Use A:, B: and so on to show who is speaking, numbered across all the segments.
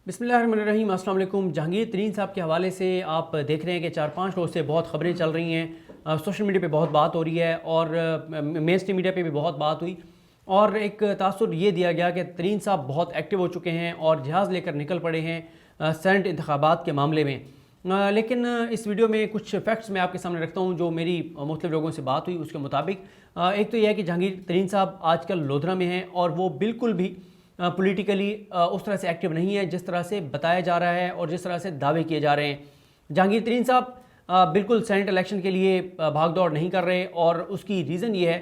A: बिस्मिल्लाहिर्रहमानिर्रहीम। अस्सलाम वालेकुम। जहांगीर तरीन साहब के हवाले से आप देख रहे हैं कि 4-5 रोज़ से बहुत ख़बरें चल रही हैं। सोशल मीडिया पे बहुत बात हो रही है और मेन स्ट्रीम मीडिया पे भी बहुत बात हुई और एक तासुर ये दिया गया कि तरीन साहब बहुत एक्टिव हो चुके हैं और जहाज़ लेकर निकल पड़े हैं सेनेट इंतखाबात के मामले में। लेकिन इस वीडियो में कुछ फैक्ट्स मैं आपके सामने रखता हूँ जो मेरी मुख्तलिफ लोगों से बात हुई उसके मुताबिक। एक तो यह है कि जहांगीर तरीन साहब आजकल लोधरा में हैं और वो बिल्कुल भी पॉलिटिकली उस तरह से एक्टिव नहीं है जिस तरह से बताया जा रहा है और जिस तरह से दावे किए जा रहे हैं। जहांगीर तरीन साहब बिल्कुल सेनेट इलेक्शन के लिए भाग दौड़ नहीं कर रहे और उसकी रीज़न ये है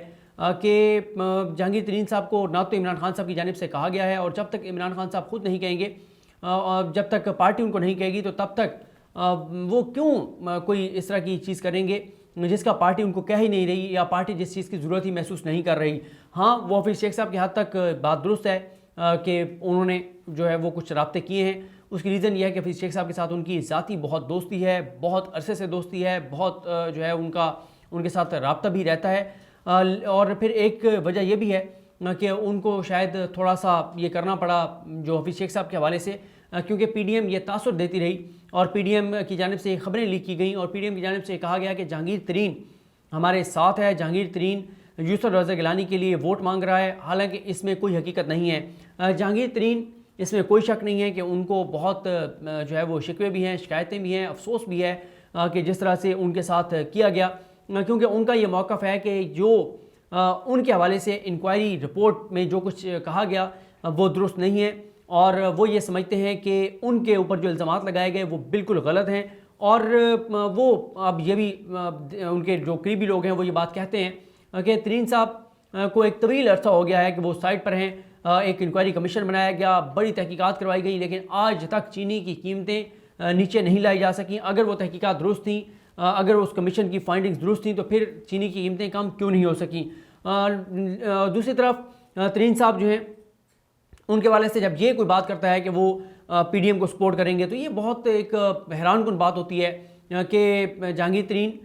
A: कि जहांगीर तरीन साहब को ना तो इमरान खान साहब की जानिब से कहा गया है और जब तक इमरान खान साहब खुद नहीं कहेंगे, जब तक पार्टी उनको नहीं कहेगी तो तब तक वो क्यों कोई इस तरह की चीज़ करेंगे जिसका पार्टी उनको कह ही नहीं रही या पार्टी जिस चीज़ की ज़रूरत ही महसूस नहीं कर रही। हाँ, वो हफीज़ शेख साहब की हद तक बात दुरुस्त है कि उन्होंने जो है वो कुछ राब्ते किए हैं। उसकी रीज़न ये है कि हफीज़ शेख साहब के साथ उनकी ज़ाती बहुत दोस्ती है, बहुत अरसे से दोस्ती है, बहुत जो है उनके साथ राब्ता भी रहता है। और फिर एक वजह यह भी है कि उनको शायद थोड़ा सा ये करना पड़ा जो हफीज़ शेख साहब के हवाले से, क्योंकि पीडीएम ये तासुर देती रही और पीडीएम की जानिब से खबरें लीक की गई और पीडीएम की जानिब से कहा गया कि जहांगीर तरीन हमारे साथ है, जहांगीर तरीन यूसुफ रज़ा गिलानी के लिए वोट मांग रहा है। हालांकि इसमें कोई हकीकत नहीं है। जहांगीर तरीन, इसमें कोई शक नहीं है कि उनको बहुत जो है वो शिकवे भी हैं, शिकायतें भी हैं, अफसोस भी है कि जिस तरह से उनके साथ किया गया, क्योंकि उनका ये मौक़िफ़ है कि जो उनके हवाले से इंक्वायरी रिपोर्ट में जो कुछ कहा गया वो दुरुस्त नहीं है और वो ये समझते हैं कि उनके ऊपर जो इल्ज़ामात लगाए गए वो बिल्कुल गलत हैं। और वो अब ये भी उनके जो करीबी लोग हैं वो ये बात कहते हैं कि तरीन साहब को एक तवील अरसा हो गया है कि वो साइड पर हैं। एक इंक्वायरी कमीशन बनाया गया, बड़ी तहकीकात करवाई गई, लेकिन आज तक चीनी की कीमतें नीचे नहीं लाई जा सकें। अगर वो तहकीकात दुरुस्त थी, अगर उस कमीशन की फाइंडिंग्स दुरुस्त थी तो फिर चीनी की कीमतें कम क्यों नहीं हो सकी। दूसरी तरफ तरीन साहब जो हैं उनके वाले से जब ये कोई बात करता है कि वो पीडीएम को सपोर्ट करेंगे तो ये बहुत एक हैरानकुन बात होती है कि जहांगीर तरीन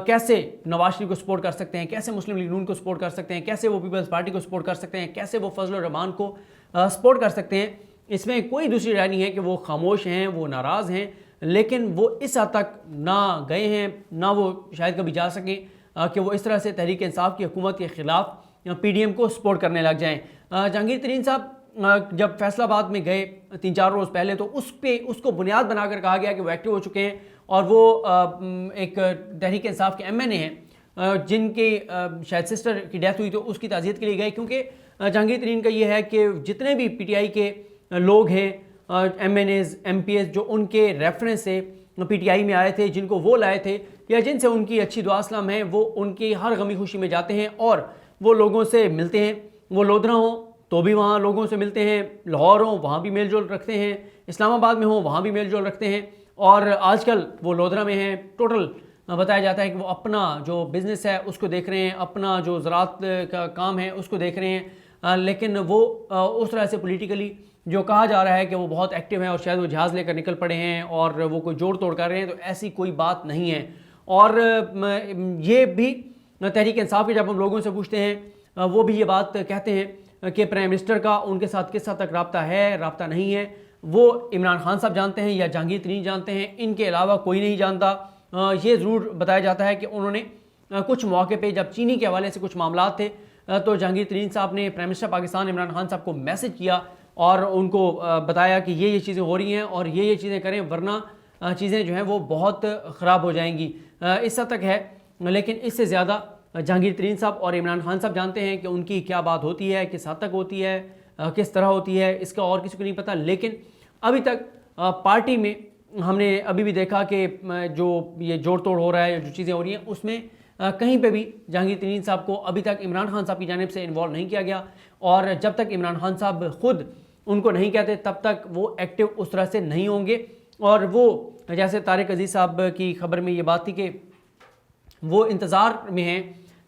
A: कैसे नवाज शरीफ को सपोर्ट कर सकते हैं, कैसे मुस्लिम लीग नून को सपोर्ट कर सकते हैं, कैसे वो पीपल्स पार्टी को सपोर्ट कर सकते हैं, कैसे वो फजल रहमान को सपोर्ट कर सकते हैं। इसमें कोई दूसरी राय नहीं है कि वो खामोश हैं, वो नाराज़ हैं, लेकिन वो इस हद तक ना गए हैं, ना वो शायद कभी जा सकें कि वो इस तरह से तहरीक इंसाफ की हुकूमत के ख़िलाफ़ पीडीएम को सपोर्ट करने लग जाएँ। जहांगीर तरीन साहब जब फैसलाबाद में गए 3-4 रोज़ पहले तो उसको बुनियाद बनाकर कहा गया कि वो एक्टिव हो चुके हैं और वो एक तहरीक इंसाफ के एमएनए हैं जिनकी शायद सिस्टर की डेथ हुई तो उसकी ताज़ियत के लिए गए, क्योंकि जहांगीर तरीन का ये है कि जितने भी पीटीआई के लोग हैं, एमएनएज, एमपीएस जो उनके रेफरेंस से पीटीआई में आए थे, जिनको वो लाए थे या जिनसे उनकी अच्छी दुआ सलाम है, वो उनकी हर गमी खुशी में जाते हैं और वो लोगों से मिलते हैं। वो लोधरा हों तो भी वहाँ लोगों से मिलते हैं, लाहौर हों वहाँ भी मेल जोल रखते हैं, इस्लामाबाद में हों वहाँ भी मेल जोल रखते हैं और आजकल वो लोधरा में हैं। टोटल बताया जाता है कि वो अपना जो बिज़नेस है उसको देख रहे हैं, अपना जो ज़राअत का काम है उसको देख रहे हैं, लेकिन वो उस तरह से पॉलिटिकली जो कहा जा रहा है कि वो बहुत एक्टिव हैं और शायद वो जहाज़ लेकर निकल पड़े हैं और वो कोई जोड़ तोड़ कर रहे हैं, तो ऐसी कोई बात नहीं है। और ये भी तहरीक इंसाफ के जब हम लोगों से पूछते हैं वो भी ये बात कहते हैं कि प्राइम मिनिस्टर का उनके साथ किस हद तक रब्ता है, रब्ता नहीं है, वो इमरान खान साहब जानते हैं या जहांगीर तरीन जानते हैं, इनके अलावा कोई नहीं जानता। ये ज़रूर बताया जाता है कि उन्होंने कुछ मौके पे जब चीनी के हवाले से कुछ मामला थे तो जहांगीर तरीन साहब ने प्राइम मिनिस्टर पाकिस्तान इमरान खान साहब को मैसेज किया और उनको बताया कि ये चीज़ें हो रही हैं और ये चीज़ें करें वरना चीज़ें जो हैं वो बहुत ख़राब हो जाएंगी। इस हद तक है, लेकिन इससे ज़्यादा जहांगीर तरीन साहब और इमरान खान साहब जानते हैं कि उनकी क्या बात होती है, किस हद तक होती है, किस तरह होती है, इसका और किसी को नहीं पता। लेकिन अभी तक पार्टी में हमने अभी भी देखा कि जो ये जोड़ तोड़ हो रहा है, जो चीज़ें हो रही हैं, उसमें कहीं पे भी जहांगीर तरीन साहब को अभी तक इमरान खान साहब की जानिब से इन्वॉल्व नहीं किया गया और जब तक इमरान खान साहब खुद उनको नहीं कहते तब तक वो एक्टिव उस तरह से नहीं होंगे। और वो जैसे तारिक अजीज़ साहब की खबर में ये बात थी कि वो इंतज़ार में हैं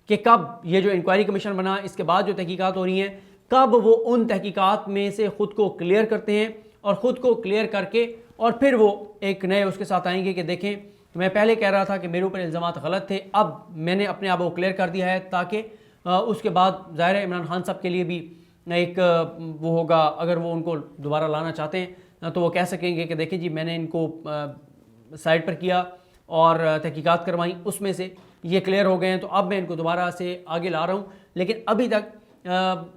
A: कि कब ये जो इंक्वायरी कमीशन बना, इसके बाद जो तहकीकात हो रही हैं, कब वो उन तहकीकात में से ख़ुद को क्लियर करते हैं और ख़ुद को क्लियर करके और फिर वो एक नए उसके साथ आएंगे कि देखें मैं पहले कह रहा था कि मेरे ऊपर इल्ज़ामात गलत थे, अब मैंने अपने आप को क्लियर कर दिया है, ताकि उसके बाद ज़ाहिर है इमरान खान साहब के लिए भी एक वो होगा, अगर वो उनको दोबारा लाना चाहते हैं तो वो कह सकेंगे कि देखिए जी मैंने इनको साइड पर किया और तहकीकात करवाई, उसमें से ये क्लियर हो गए हैं, तो अब मैं इनको दोबारा से आगे ला रहा हूँ। लेकिन अभी तक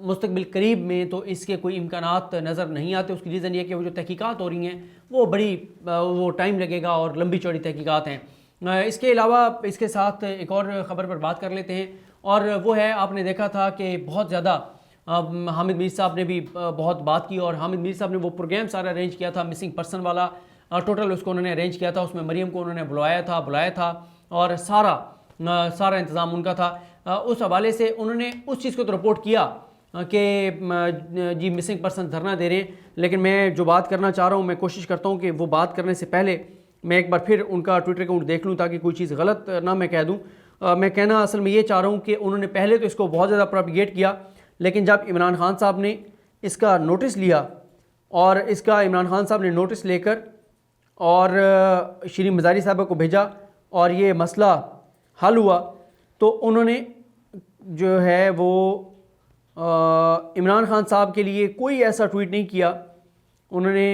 A: मुस्तकबिल करीब में तो इसके कोई इम्कानात नज़र नहीं आते। उसकी रीज़न ये कि वो जो तहकीकात हो रही हैं वो बड़ी वो टाइम लगेगा और लंबी चौड़ी तहकीकात हैं। इसके अलावा इसके साथ एक और ख़बर पर बात कर लेते हैं, और वो है, आपने देखा था कि बहुत ज़्यादा हामिद मीर साहब ने भी बहुत बात की, और हामिद मीर साहब ने वो प्रोग्राम सारा अरेंज किया था मिसिंग पर्सन वाला, टोटल उसको उन्होंने अरेंज किया था। उसमें मरीम को उन्होंने बुलाया था और सारा इंतज़ाम उनका था। उस हवाले से उन्होंने उस चीज़ को तो रिपोर्ट किया कि जी मिसिंग पर्सन धरना दे रहे हैं, लेकिन मैं जो बात करना चाह रहा हूँ, मैं कोशिश करता हूँ कि वो बात करने से पहले मैं एक बार फिर उनका ट्विटर अकाउंट देख लूँ ताकि कोई चीज़ गलत ना मैं कह दूँ। मैं कहना असल में ये चाह रहा हूँ कि उन्होंने पहले तो इसको बहुत ज़्यादा प्रोपिगेट किया, लेकिन जब इमरान खान साहब ने इसका नोटिस लिया और इसका इमरान खान साहब ने नोटिस लेकर और श्री मज़ारी साहब को भेजा और ये मसला हल हुआ, तो उन्होंने जो है वो इमरान खान साहब के लिए कोई ऐसा ट्वीट नहीं किया। उन्होंने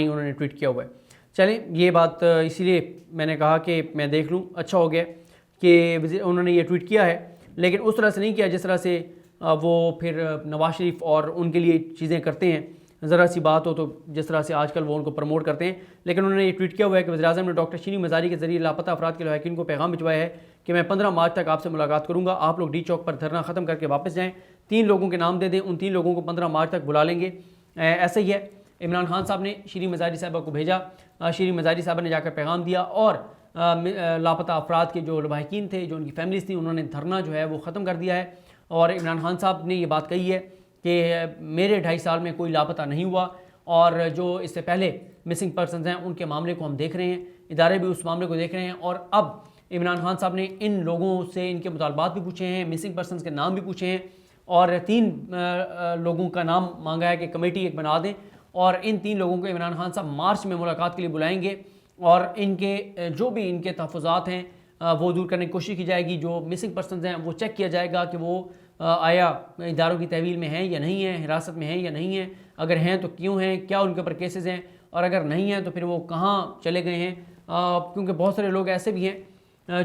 A: उन्होंने ट्वीट किया हुआ है। चलें, ये बात इसीलिए मैंने कहा कि मैं देख लूँ, अच्छा हो गया कि उन्होंने ये ट्वीट किया है, लेकिन उस तरह से नहीं किया जिस तरह से वो फिर नवाज शरीफ और उनके लिए चीज़ें करते हैं। ज़रा सी बात हो तो जिस तरह से आजकल वो उनको प्रमोट करते हैं, लेकिन उन्होंने ये ट्वीट किया हुआ है कि वज़ीर-ए-आज़म ने डॉक्टर शीरी मज़ारी के ज़रिए लापता अफराद के लवाहिकीन को पैगाम भिजवाया है कि मैं 15 मार्च तक आपसे मुलाकात करूँगा। आप लोग डी चौक पर धरना ख़त्म करके वापस जाएँ, 3 लोगों के नाम दे दें, उन 3 लोगों को 15 मार्च तक बुला लेंगे। ऐसा ही है, इमरान खान साहब ने शीरी मज़ारी साहबा को भेजा, शीरी मज़ारी साहबा ने जाकर पैगाम दिया और लापता अफराद के जो लवाहिकीन थे, जो उनकी फैमिलीज़ थी, उन्होंने धरना जो है वो ख़त्म कर दिया है। और इमरान खान साहब ने ये बात कही है कि मेरे 2.5 साल में कोई लापता नहीं हुआ, और जो इससे पहले मिसिंग पर्सनस हैं उनके मामले को हम देख रहे हैं, इदारे भी उस मामले को देख रहे हैं। और अब इमरान खान साहब ने इन लोगों से इनके मुतालबात भी पूछे हैं, मिसिंग पर्सनस के नाम भी पूछे हैं, और 3 लोगों का नाम मांगा है कि कमेटी एक बना दें, और इन 3 लोगों को इमरान खान साहब मार्च में मुलाकात के लिए बुलाएंगे, और इनके जो भी इनके तहफ़्फ़ुज़ात हैं वो दूर करने की कोशिश की जाएगी। जो मिसिंग पर्सनस हैं वो चेक किया जाएगा कि वो आया इदारों की तहवील में हैं या नहीं है, हिरासत में हैं या नहीं है, अगर हैं तो क्यों हैं, क्या उनके ऊपर केसेस हैं, और अगर नहीं हैं तो फिर वो कहाँ चले गए हैं। क्योंकि बहुत सारे लोग ऐसे भी हैं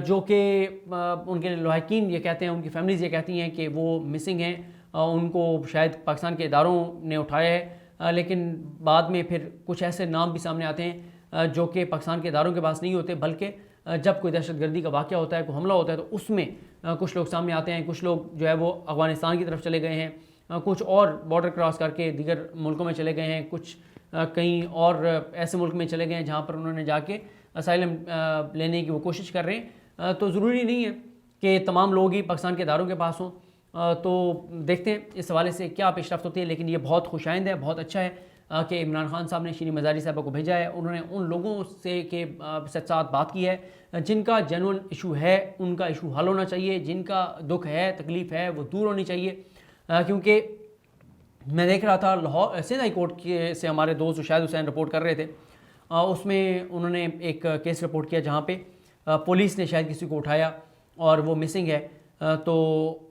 A: जो कि उनके लवाहिकीन ये कहते हैं, उनकी फैमिलीज़ ये कहती हैं कि वो मिसिंग हैं, उनको शायद पाकिस्तान के इदारों ने उठाया है, लेकिन बाद में फिर कुछ ऐसे नाम भी सामने आते हैं जो कि पाकिस्तान के इदारों के पास नहीं होते, बल्कि जब कोई दहशतगर्दी का वाक़या होता है, कोई हमला होता है, तो उसमें कुछ लोग सामने आते हैं। कुछ लोग जो है वो अफ़गानिस्तान की तरफ चले गए हैं, कुछ और बॉर्डर क्रॉस करके दीगर मुल्कों में चले गए हैं, कुछ कहीं और ऐसे मुल्क में चले गए हैं जहाँ पर उन्होंने जाके असाइलम लेने की वो कोशिश कर रहे हैं। तो ज़रूरी नहीं है कि तमाम लोग ही पाकिस्तान के इदारों के पास हों। तो देखते हैं इस हवाले से क्या पेशरफ्त होती है, लेकिन ये बहुत खुशाइंद है, बहुत अच्छा है कि इमरान खान साहब ने शीरी मज़ारी साहबा को भेजा है। उन्होंने उन लोगों से के साथ बात की है जिनका जेन्युइन इशू है, उनका इशू हल होना चाहिए, जिनका दुख है, तकलीफ़ है, वो दूर होनी चाहिए। क्योंकि मैं देख रहा था लाहौर सिंध हाई कोर्ट के से हमारे दोस्त शाहिद हुसैन रिपोर्ट कर रहे थे, उसमें उन्होंने एक केस रिपोर्ट किया जहाँ पे पुलिस ने शायद किसी को उठाया और वो मिसिंग है। तो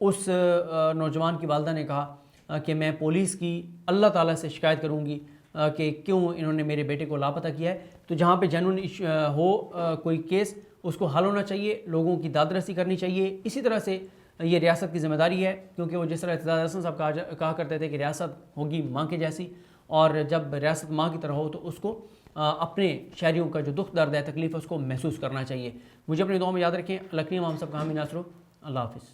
A: उस नौजवान की वालदा ने कहा कि मैं पुलिस की अल्लाह ताला से शिकायत करूँगी कि क्यों इन्होंने मेरे बेटे को लापता किया है। तो जहाँ पे जेन्युइन हो कोई केस, उसको हल होना चाहिए, लोगों की दादरसी करनी चाहिए। इसी तरह से ये रियासत की ज़िम्मेदारी है, क्योंकि वो जिस तरह इत्तेज़ार हसन साहब कहा करते थे कि रियासत होगी माँ के जैसी, और जब रियासत माँ की तरह हो तो उसको अपने शहरियों का जो दुख दर्द है, तकलीफ़ है, उसको महसूस करना चाहिए। मुझे अपनी दुआ में याद रखें। लखनी हम सब कहामी नासरो। अल्लाह हाफ़िज़।